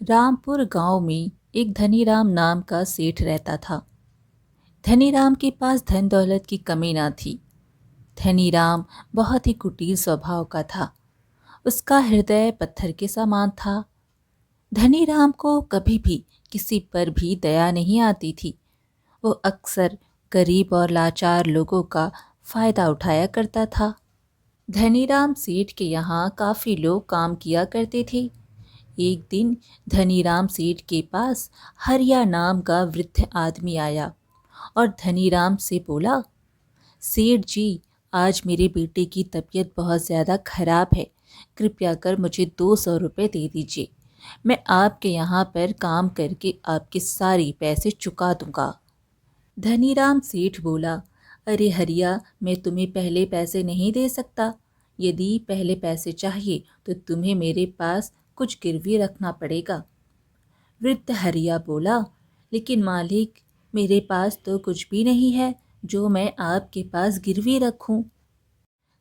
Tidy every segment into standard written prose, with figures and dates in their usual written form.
रामपुर गांव में एक धनीराम नाम का सेठ रहता था। धनीराम के पास धन दौलत की कमी ना थी। धनीराम बहुत ही कुटिल स्वभाव का था। उसका हृदय पत्थर के समान था। धनीराम को कभी भी किसी पर भी दया नहीं आती थी। वो अक्सर गरीब और लाचार लोगों का फायदा उठाया करता था। धनीराम सेठ के यहाँ काफी लोग काम किया करते थे। एक दिन धनीराम सेठ के पास हरिया नाम का वृद्ध आदमी आया और धनीराम से बोला, सेठ जी, आज मेरे बेटे की तबीयत बहुत ज़्यादा खराब है। कृपया कर मुझे 200 रुपये दे दीजिए। मैं आपके यहाँ पर काम करके आपके सारे पैसे चुका दूंगा। धनीराम सेठ बोला, अरे हरिया, मैं तुम्हें पहले पैसे नहीं दे सकता। यदि पहले पैसे चाहिए तो तुम्हें मेरे पास कुछ गिरवी रखना पड़ेगा। वृद्ध हरिया बोला, लेकिन मालिक, मेरे पास तो कुछ भी नहीं है जो मैं आपके पास गिरवी रखूं।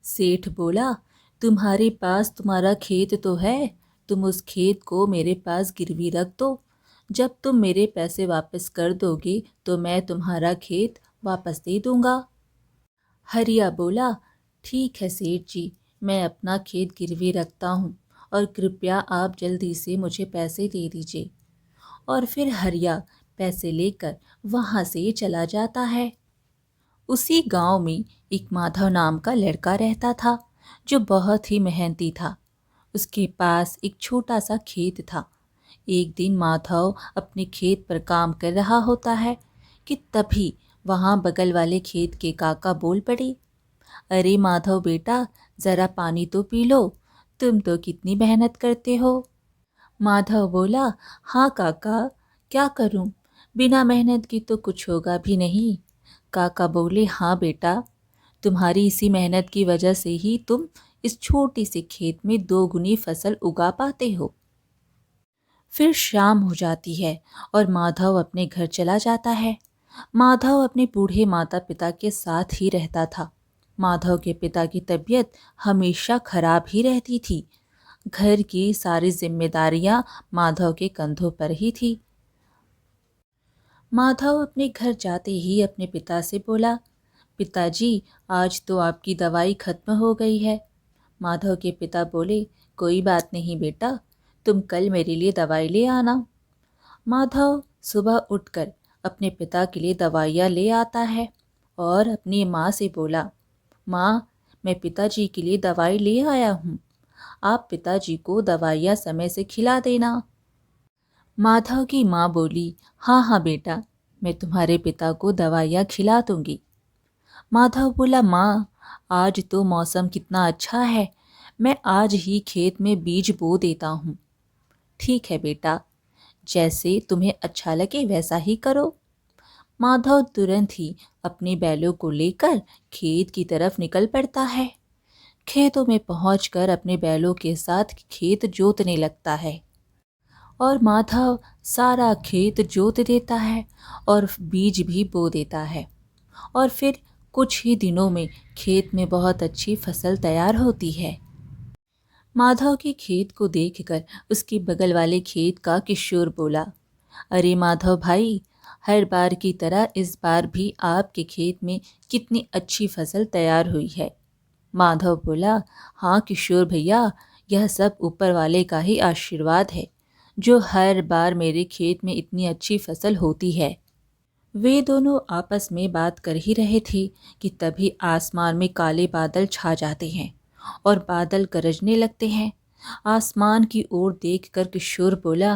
सेठ बोला, तुम्हारे पास तुम्हारा खेत तो है, तुम उस खेत को मेरे पास गिरवी रख दो। जब तुम मेरे पैसे वापस कर दोगे तो मैं तुम्हारा खेत वापस दे दूंगा। हरिया बोला, ठीक है सेठ जी, मैं अपना खेत गिरवी रखता हूँ और कृपया आप जल्दी से मुझे पैसे दे दीजिए। और फिर हरिया पैसे लेकर वहाँ से चला जाता है। उसी गांव में एक माधव नाम का लड़का रहता था जो बहुत ही मेहनती था। उसके पास एक छोटा सा खेत था। एक दिन माधव अपने खेत पर काम कर रहा होता है कि तभी वहाँ बगल वाले खेत के काका बोल पड़े, अरे माधव बेटा, ज़रा पानी तो पी लो, तुम तो कितनी मेहनत करते हो। माधव बोला, हाँ काका, क्या करूं, बिना मेहनत की तो कुछ होगा भी नहीं। काका बोले, हाँ बेटा, तुम्हारी इसी मेहनत की वजह से ही तुम इस छोटे से खेत में 2 गुनी फसल उगा पाते हो। फिर शाम हो जाती है और माधव अपने घर चला जाता है। माधव अपने बूढ़े माता पिता के साथ ही रहता था। माधव के पिता की तबीयत हमेशा खराब ही रहती थी। घर की सारी जिम्मेदारियां माधव के कंधों पर ही थी। माधव अपने घर जाते ही अपने पिता से बोला, पिताजी, आज तो आपकी दवाई खत्म हो गई है। माधव के पिता बोले, कोई बात नहीं बेटा, तुम कल मेरे लिए दवाई ले आना। माधव सुबह उठकर अपने पिता के लिए दवाइयाँ ले आता है और अपनी माँ से बोला, माँ, मैं पिताजी के लिए दवाई ले आया हूँ। आप पिताजी को दवाइयाँ समय से खिला देना। माधव की माँ बोली, हाँ हाँ बेटा, मैं तुम्हारे पिता को दवाइयाँ खिला दूंगी। माधव बोला, माँ, आज तो मौसम कितना अच्छा है, मैं आज ही खेत में बीज बो देता हूँ। ठीक है बेटा, जैसे तुम्हें अच्छा लगे वैसा ही करो। माधव तुरंत ही अपने बैलों को लेकर खेत की तरफ निकल पड़ता है। खेतों में पहुंचकर अपने बैलों के साथ खेत जोतने लगता है और माधव सारा खेत जोत देता है और बीज भी बो देता है। और फिर कुछ ही दिनों में खेत में बहुत अच्छी फसल तैयार होती है। माधव के खेत को देखकर उसके बगल वाले खेत का किशोर बोला, अरे माधव भाई, हर बार की तरह इस बार भी आपके खेत में कितनी अच्छी फसल तैयार हुई है। माधव बोला, हाँ किशोर भैया, यह सब ऊपर वाले का ही आशीर्वाद है जो हर बार मेरे खेत में इतनी अच्छी फसल होती है। वे दोनों आपस में बात कर ही रहे थे कि तभी आसमान में काले बादल छा जाते हैं और बादल गरजने लगते हैं। आसमान की ओर देखकर किशोर बोला,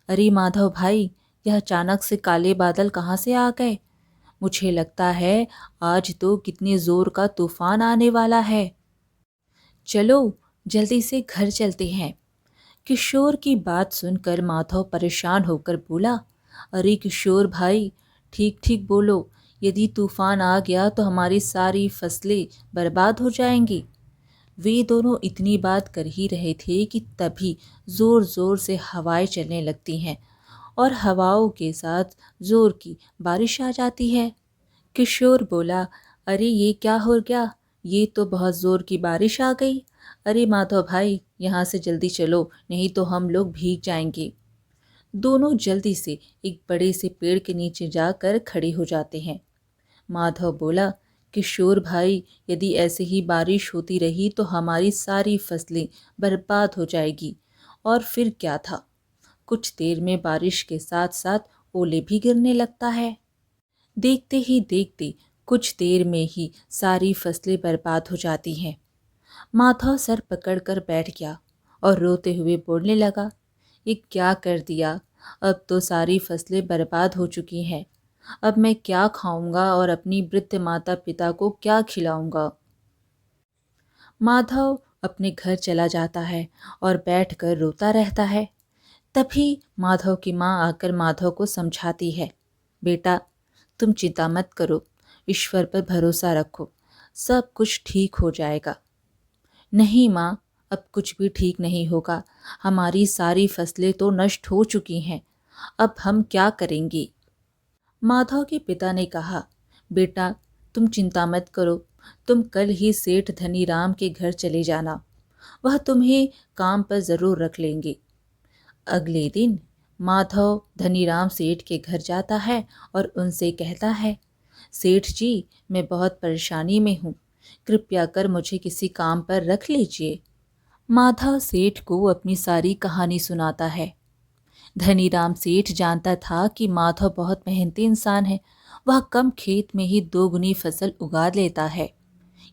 अरे माधव भाई, यह अचानक से काले बादल कहाँ से आ गए? मुझे लगता है आज तो कितने जोर का तूफान आने वाला है। चलो जल्दी से घर चलते हैं। किशोर की बात सुनकर माधव परेशान होकर बोला, अरे किशोर भाई, ठीक ठीक बोलो, यदि तूफान आ गया तो हमारी सारी फसलें बर्बाद हो जाएंगी। वे दोनों इतनी बात कर ही रहे थे कि तभी ज़ोर ज़ोर से हवाएं चलने लगती हैं और हवाओं के साथ ज़ोर की बारिश आ जाती है। किशोर बोला, अरे ये क्या हो गया, ये तो बहुत ज़ोर की बारिश आ गई। अरे माधव भाई, यहाँ से जल्दी चलो, नहीं तो हम लोग भीग जाएंगे। दोनों जल्दी से एक बड़े से पेड़ के नीचे जाकर खड़े हो जाते हैं। माधव बोला, किशोर भाई, यदि ऐसे ही बारिश होती रही तो हमारी सारी फसलें बर्बाद हो जाएगी। और फिर क्या था, कुछ देर में बारिश के साथ साथ ओले भी गिरने लगता है। देखते ही देखते कुछ देर में ही सारी फसलें बर्बाद हो जाती हैं। माधव सर पकड़कर बैठ गया और रोते हुए बोलने लगा, ये क्या कर दिया, अब तो सारी फसलें बर्बाद हो चुकी हैं। अब मैं क्या खाऊंगा और अपनी वृद्ध माता पिता को क्या खिलाऊंगा। माधव अपने घर चला जाता है और बैठकर रोता रहता है। तभी माधव की माँ आकर माधव को समझाती है, बेटा तुम चिंता मत करो, ईश्वर पर भरोसा रखो, सब कुछ ठीक हो जाएगा। नहीं माँ, अब कुछ भी ठीक नहीं होगा, हमारी सारी फसलें तो नष्ट हो चुकी हैं, अब हम क्या करेंगे। माधव के पिता ने कहा, बेटा तुम चिंता मत करो, तुम कल ही सेठ धनीराम के घर चले जाना, वह तुम्हें काम पर ज़रूर रख लेंगे। अगले दिन माधव धनीराम सेठ के घर जाता है और उनसे कहता है, सेठ जी मैं बहुत परेशानी में हूँ, कृपया कर मुझे किसी काम पर रख लीजिए। माधव सेठ को अपनी सारी कहानी सुनाता है। धनीराम सेठ जानता था कि माधव बहुत मेहनती इंसान है, वह कम खेत में ही दोगुनी फसल उगा लेता है।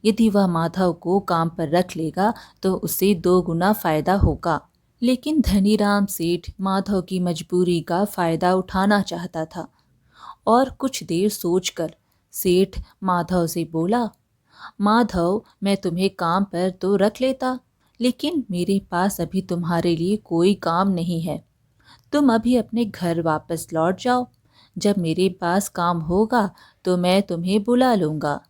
यदि वह माधव को काम पर रख लेगा तो उसे 2 गुना फायदा होगा। लेकिन धनीराम सेठ माधव की मजबूरी का फायदा उठाना चाहता था और कुछ देर सोचकर सेठ माधव से बोला, माधव मैं तुम्हें काम पर तो रख लेता, लेकिन मेरे पास अभी तुम्हारे लिए कोई काम नहीं है। तुम अभी अपने घर वापस लौट जाओ, जब मेरे पास काम होगा तो मैं तुम्हें बुला लूँगा।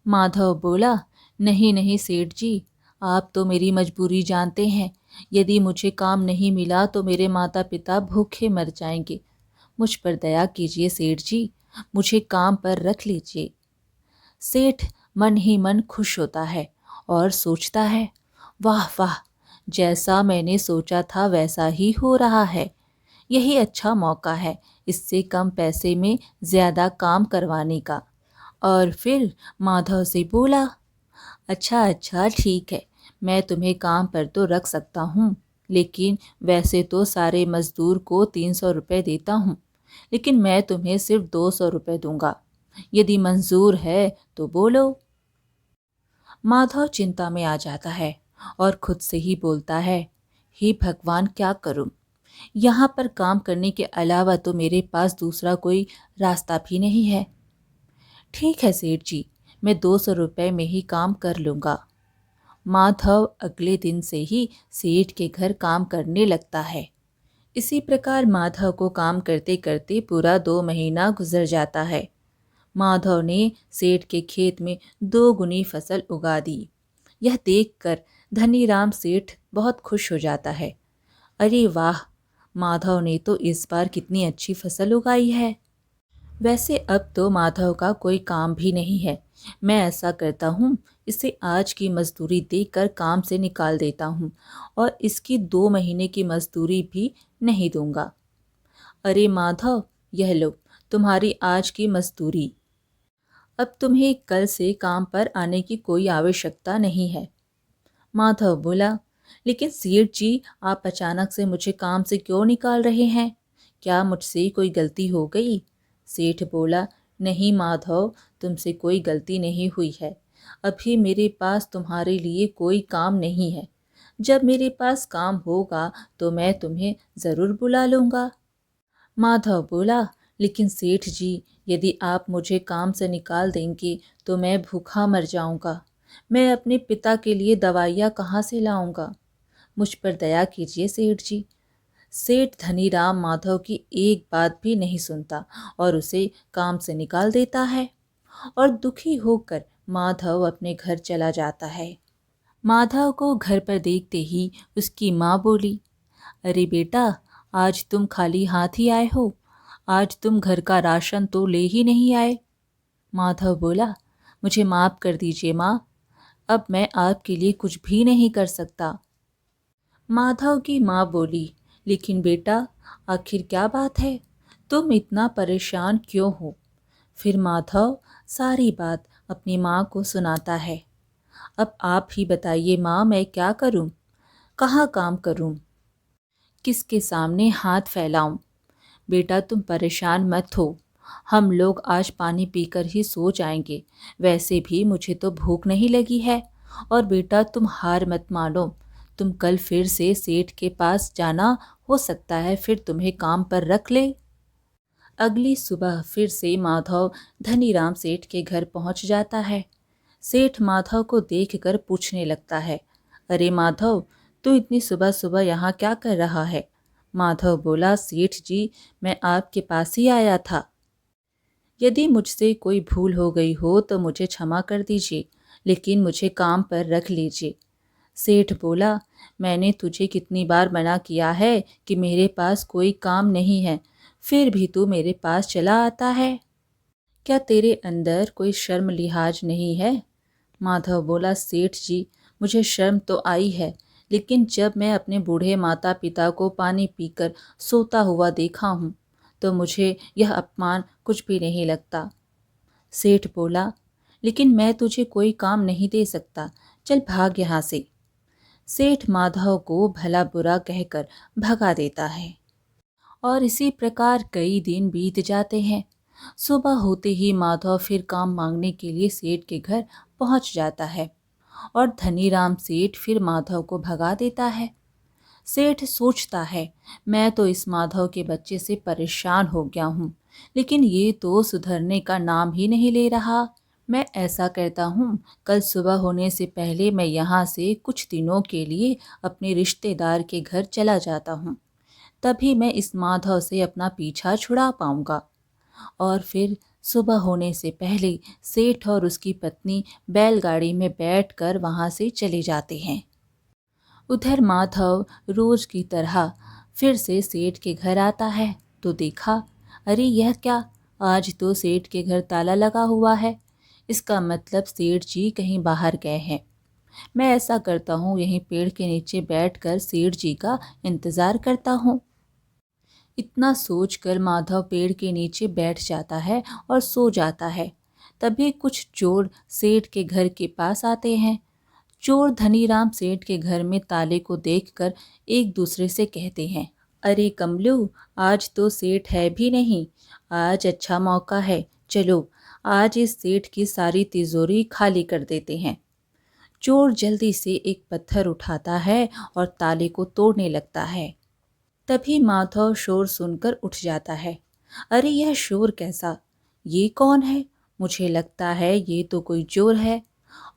माधव बोला, नहीं नहीं सेठ जी, आप तो मेरी मजबूरी जानते हैं, यदि मुझे काम नहीं मिला तो मेरे माता पिता भूखे मर जाएंगे। मुझ पर दया कीजिए सेठ जी, मुझे काम पर रख लीजिए। सेठ मन ही मन खुश होता है और सोचता है, वाह वाह, जैसा मैंने सोचा था वैसा ही हो रहा है। यही अच्छा मौका है इससे कम पैसे में ज़्यादा काम करवाने का। और फिर माधव से बोला, अच्छा अच्छा ठीक है, मैं तुम्हें काम पर तो रख सकता हूँ, लेकिन वैसे तो सारे मजदूर को 300 रुपये देता हूँ, लेकिन मैं तुम्हें सिर्फ 200 रुपये दूंगा। यदि मंजूर है तो बोलो। माधव चिंता में आ जाता है और खुद से ही बोलता है, हे भगवान क्या करूं, यहाँ पर काम करने के अलावा तो मेरे पास दूसरा कोई रास्ता भी नहीं है। ठीक है सेठ जी, मैं 200 रुपये में ही काम कर लूँगा। माधव अगले दिन से ही सेठ के घर काम करने लगता है। इसी प्रकार माधव को काम करते करते पूरा 2 महीना गुजर जाता है। माधव ने सेठ के खेत में 2 गुनी फसल उगा दी। यह देखकर धनीराम सेठ बहुत खुश हो जाता है। अरे वाह, माधव ने तो इस बार कितनी अच्छी फसल उगाई है। वैसे अब तो माधव का कोई काम भी नहीं है। मैं ऐसा करता हूँ, इसे आज की मजदूरी देकर काम से निकाल देता हूँ और इसकी 2 महीने की मजदूरी भी नहीं दूंगा। अरे माधव, यह लो तुम्हारी आज की मजदूरी। अब तुम्हें कल से काम पर आने की कोई आवश्यकता नहीं है। माधव बोला, लेकिन सेठ जी आप अचानक से मुझे काम से क्यों निकाल रहे हैं? क्या मुझसे कोई गलती हो गई? सेठ बोला, नहीं माधव, तुमसे कोई गलती नहीं हुई है। अभी मेरे पास तुम्हारे लिए कोई काम नहीं है। जब मेरे पास काम होगा तो मैं तुम्हें ज़रूर बुला लूँगा। माधव बोला, लेकिन सेठ जी, यदि आप मुझे काम से निकाल देंगे तो मैं भूखा मर जाऊँगा। मैं अपने पिता के लिए दवाइयाँ कहाँ से लाऊँगा? मुझ पर दया कीजिए सेठ जी। सेठ धनीराम माधव की एक बात भी नहीं सुनता और उसे काम से निकाल देता है और दुखी होकर माधव अपने घर चला जाता है। माधव को घर पर देखते ही उसकी माँ बोली, अरे बेटा, आज तुम खाली हाथ ही आए हो, आज तुम घर का राशन तो ले ही नहीं आए। माधव बोला, मुझे माफ़ कर दीजिए माँ, अब मैं आपके लिए कुछ भी नहीं कर सकता। माधव की माँ बोली, लेकिन बेटा, आखिर क्या बात है? तुम इतना परेशान क्यों हो? फिर माधव सारी बात अपनी माँ को सुनाता है। अब आप ही बताइए माँ, मैं क्या करूँ? कहाँ काम करूँ? किसके सामने हाथ फैलाऊं? बेटा तुम परेशान मत हो, हम लोग आज पानी पीकर ही सो जाएंगे। वैसे भी मुझे तो भूख नहीं लगी है। और बेटा तुम हार मत मानो, तुम कल फिर से सेठ के पास जाना, हो सकता है फिर तुम्हें काम पर रख ले। अगली सुबह फिर से माधव धनीराम सेठ के घर पहुंच जाता है। सेठ माधव को देखकर पूछने लगता है, अरे माधव, तू इतनी सुबह सुबह यहाँ क्या कर रहा है? माधव बोला, सेठ जी, मैं आपके पास ही आया था। यदि मुझसे कोई भूल हो गई हो तो मुझे क्षमा कर दीजिए, लेकिन मुझे काम पर रख लीजिए। सेठ बोला, मैंने तुझे कितनी बार मना किया है कि मेरे पास कोई काम नहीं है, फिर भी तू मेरे पास चला आता है। क्या तेरे अंदर कोई शर्म लिहाज नहीं है? माधव बोला, सेठ जी, मुझे शर्म तो आई है, लेकिन जब मैं अपने बूढ़े माता पिता को पानी पीकर सोता हुआ देखा हूँ तो मुझे यह अपमान कुछ भी नहीं लगता। सेठ बोला, लेकिन मैं तुझे कोई काम नहीं दे सकता, चल भाग यहाँ से। सेठ माधव को भला बुरा कहकर भगा देता है। और इसी प्रकार कई दिन बीत जाते हैं। सुबह होते ही माधव फिर काम मांगने के लिए सेठ के घर पहुंच जाता है और धनीराम सेठ फिर माधव को भगा देता है। सेठ सोचता है, मैं तो इस माधव के बच्चे से परेशान हो गया हूँ, लेकिन ये तो सुधरने का नाम ही नहीं ले रहा। मैं ऐसा करता हूँ, कल सुबह होने से पहले मैं यहाँ से कुछ दिनों के लिए अपने रिश्तेदार के घर चला जाता हूँ, तभी मैं इस माधव से अपना पीछा छुड़ा पाऊंगा। और फिर सुबह होने से पहले सेठ और उसकी पत्नी बैलगाड़ी में बैठकर वहां से चले जाते हैं। उधर माधव रोज की तरह फिर से सेठ के घर आता है तो देखा, अरे यह क्या, आज तो सेठ के घर ताला लगा हुआ है। इसका मतलब सेठ जी कहीं बाहर गए हैं। मैं ऐसा करता हूँ, यहीं पेड़ के नीचे बैठकर सेठ जी का इंतजार करता हूँ। इतना सोचकर माधव पेड़ के नीचे बैठ जाता है और सो जाता है। तभी कुछ चोर सेठ के घर के पास आते हैं। चोर धनीराम सेठ के घर में ताले को देखकर एक दूसरे से कहते हैं, अरे कमलू, आज तो सेठ है भी नहीं, आज अच्छा मौका है, चलो आज इस सेठ की सारी तिजोरी खाली कर देते हैं। चोर जल्दी से एक पत्थर उठाता है और ताले को तोड़ने लगता है। तभी माधव शोर सुनकर उठ जाता है। अरे यह शोर कैसा? ये कौन है? मुझे लगता है ये तो कोई चोर है।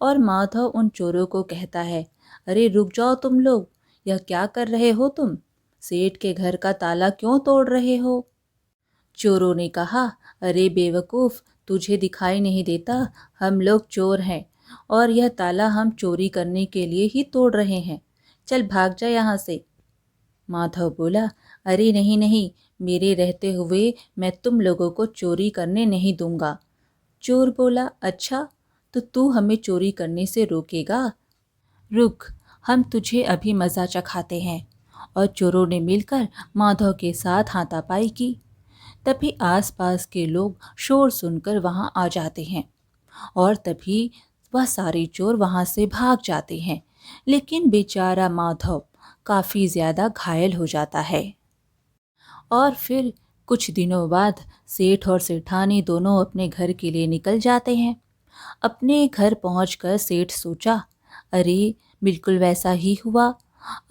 और माधव उन चोरों को कहता है, अरे रुक जाओ तुम लोग, यह क्या कर रहे हो तुम? सेठ के घर का ताला क्यों तोड़ रहे हो? चोरों ने कहा, अरे बेवकूफ़, तुझे दिखाई नहीं देता, हम लोग चोर हैं और यह ताला हम चोरी करने के लिए ही तोड़ रहे हैं। चल भाग जा यहाँ से। माधव बोला, अरे नहीं नहीं, मेरे रहते हुए मैं तुम लोगों को चोरी करने नहीं दूंगा। चोर बोला, अच्छा, तो तू हमें चोरी करने से रोकेगा? रुक, हम तुझे अभी मज़ा चखाते हैं। और चोरों ने मिलकर माधव के साथ हाथापाई की। तभी आसपास के लोग शोर सुनकर वहां आ जाते हैं और तभी वह सारे चोर वहां से भाग जाते हैं, लेकिन बेचारा माधव काफ़ी ज़्यादा घायल हो जाता है। और फिर कुछ दिनों बाद सेठ और सेठानी दोनों अपने घर के लिए निकल जाते हैं। अपने घर पहुंचकर सेठ सोचा, अरे बिल्कुल वैसा ही हुआ,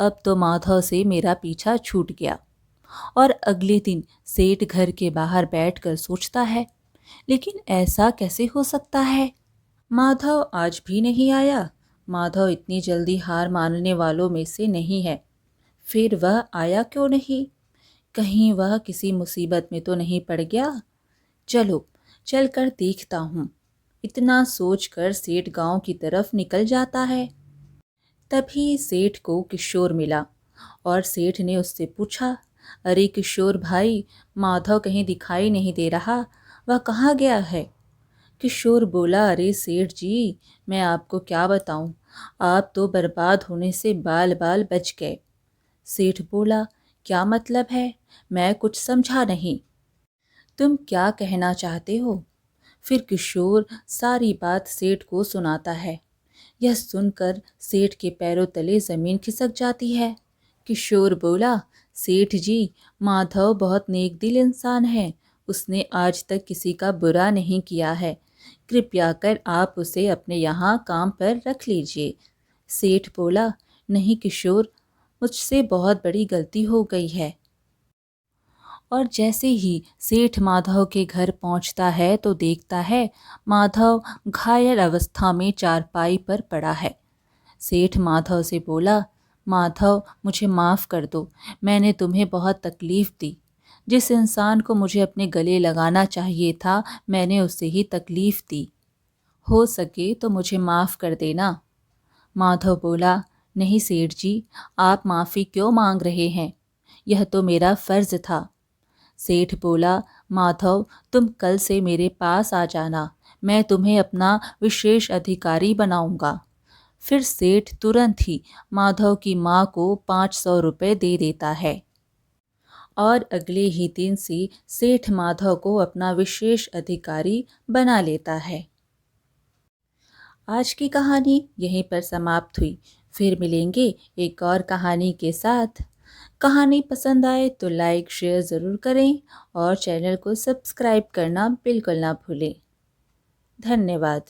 अब तो माधव से मेरा पीछा छूट गया। और अगले दिन सेठ घर के बाहर बैठकर सोचता है, लेकिन ऐसा कैसे हो सकता है? माधव आज भी नहीं आया। माधव इतनी जल्दी हार मानने वालों में से नहीं है। फिर वह आया क्यों नहीं? कहीं वह किसी मुसीबत में तो नहीं पड़ गया? चलो चलकर देखता हूँ। इतना सोचकर सेठ गांव की तरफ निकल जाता है। तभी सेठ को किशोर मिला और सेठ ने उससे पूछा, अरे किशोर भाई, माधव कहीं दिखाई नहीं दे रहा, वह कहाँ गया है? किशोर बोला, अरे सेठ जी, मैं आपको क्या बताऊं, आप तो बर्बाद होने से बाल बाल बच गए। सेठ बोला, क्या मतलब है? मैं कुछ समझा नहीं। तुम क्या कहना चाहते हो? फिर किशोर सारी बात सेठ को सुनाता है। यह सुनकर सेठ के पैरों तले जमीन खिसक जाती है। किशोर बोला, सेठ जी, माधव बहुत नेक दिल इंसान है। उसने आज तक किसी का बुरा नहीं किया है। कृपया कर आप उसे अपने यहाँ काम पर रख लीजिए। सेठ बोला, नहीं किशोर, मुझसे बहुत बड़ी गलती हो गई है। और जैसे ही सेठ माधव के घर पहुंचता है तो देखता है माधव घायल अवस्था में चारपाई पर पड़ा है। सेठ माधव से बोला, माधव, मुझे माफ़ कर दो, मैंने तुम्हें बहुत तकलीफ़ दी। जिस इंसान को मुझे अपने गले लगाना चाहिए था, मैंने उसे ही तकलीफ़ दी। हो सके तो मुझे माफ़ कर देना। माधव बोला, नहीं सेठ जी, आप माफ़ी क्यों मांग रहे हैं? यह तो मेरा फ़र्ज़ था। सेठ बोला, माधव, तुम कल से मेरे पास आ जाना, मैं तुम्हें अपना विशेष अधिकारी बनाऊंगा। फिर सेठ तुरंत ही माधव की माँ को 500 रुपये दे देता है और अगले ही दिन से सेठ माधव को अपना विशेष अधिकारी बना लेता है। आज की कहानी यहीं पर समाप्त हुई। फिर मिलेंगे एक और कहानी के साथ। कहानी पसंद आए तो लाइक शेयर ज़रूर करें और चैनल को सब्सक्राइब करना बिल्कुल ना भूलें। धन्यवाद।